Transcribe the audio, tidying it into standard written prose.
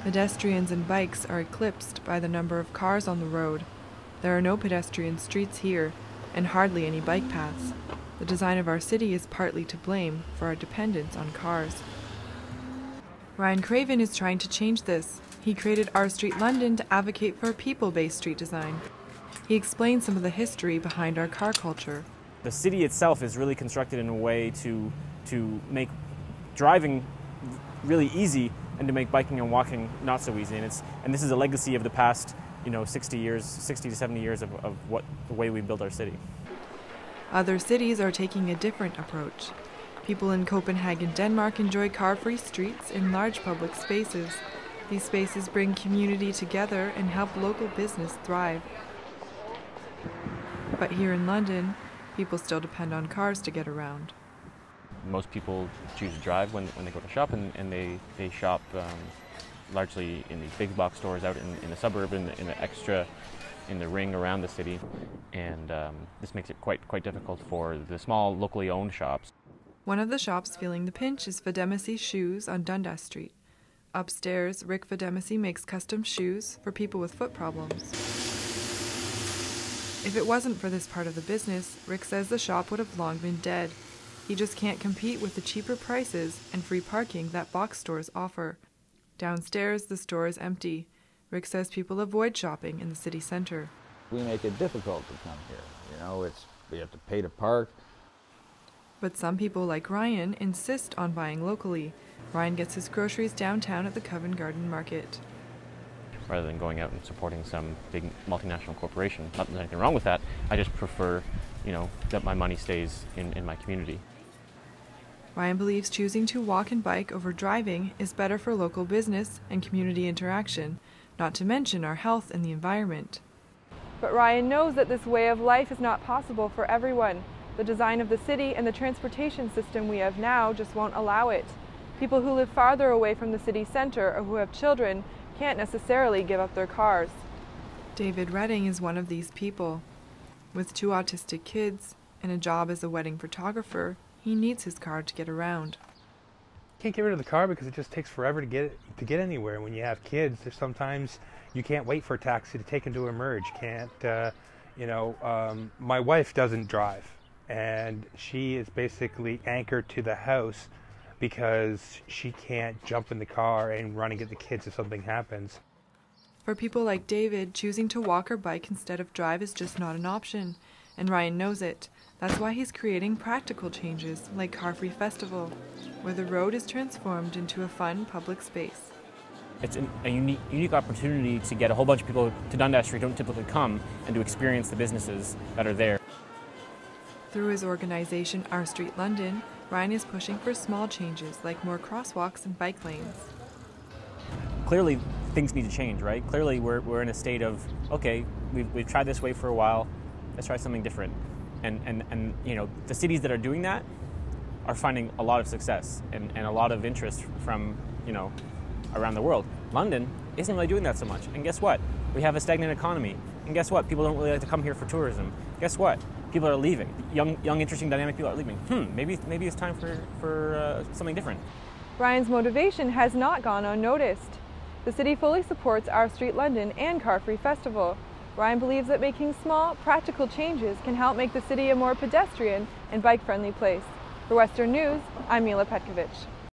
Pedestrians and bikes are eclipsed by the number of cars on the road. There are no pedestrian streets here, and hardly any bike paths. The design of our city is partly to blame for our dependence on cars. Ryan Craven is trying to change this. He created R Street London to advocate for a people-based street design. He explains some of the history behind our car culture. The city itself is really constructed in a way to make driving really easy and to make biking and walking not so easy. And this is a legacy of the past, 60 to 70 years of the way we built our city. Other cities are taking a different approach. People in Copenhagen, Denmark enjoy car-free streets in large public spaces. These spaces bring community together and help local business thrive. But here in London, people still depend on cars to get around. Most people choose to drive when they go to shop, and they shop largely in these big box stores out in the suburb, in the ring around the city, and this makes it quite difficult for the small locally owned shops. One of the shops feeling the pinch is Fademasi Shoes on Dundas Street. Upstairs, Rick Fademasi makes custom shoes for people with foot problems. If it wasn't for this part of the business, Rick says the shop would have long been dead. He just can't compete with the cheaper prices and free parking that box stores offer. Downstairs, the store is empty. Rick says people avoid shopping in the city center. We make it difficult to come here. We have to pay to park. But some people like Ryan insist on buying locally. Ryan gets his groceries downtown at the Covent Garden Market. Rather than going out and supporting some big multinational corporation, not that there's anything wrong with that, I just prefer, that my money stays in my community. Ryan believes choosing to walk and bike over driving is better for local business and community interaction, not to mention our health and the environment. But Ryan knows that this way of life is not possible for everyone. The design of the city and the transportation system we have now just won't allow it. People who live farther away from the city center or who have children can't necessarily give up their cars. David Redding is one of these people. With 2 autistic kids and a job as a wedding photographer, he needs his car to get around. Can't get rid of the car because it just takes forever to get anywhere. When you have kids, there's sometimes you can't wait for a taxi to take them to emerge. My wife doesn't drive, and she is basically anchored to the house because she can't jump in the car and run and get the kids if something happens. For people like David, choosing to walk or bike instead of drive is just not an option, and Ryan knows it. That's why he's creating practical changes like Car Free Festival, where the road is transformed into a fun public space. It's a unique opportunity to get a whole bunch of people to Dundas Street who don't typically come and to experience the businesses that are there. Through his organization R Street London, Ryan is pushing for small changes like more crosswalks and bike lanes. Clearly, things need to change, right? Clearly, we're in a state of, okay, we've tried this way for a while, let's try something different. And the cities that are doing that are finding a lot of success and a lot of interest from, around the world. London isn't really doing that so much. And guess what? We have a stagnant economy. And guess what? People don't really like to come here for tourism. Guess what? People are leaving. Young, interesting, dynamic people are leaving. Maybe it's time for something different. Ryan's motivation has not gone unnoticed. The city fully supports R Street London and Car Free Festival. Ryan believes that making small, practical changes can help make the city a more pedestrian and bike-friendly place. For Western News, I'm Mila FINAL CUT QT.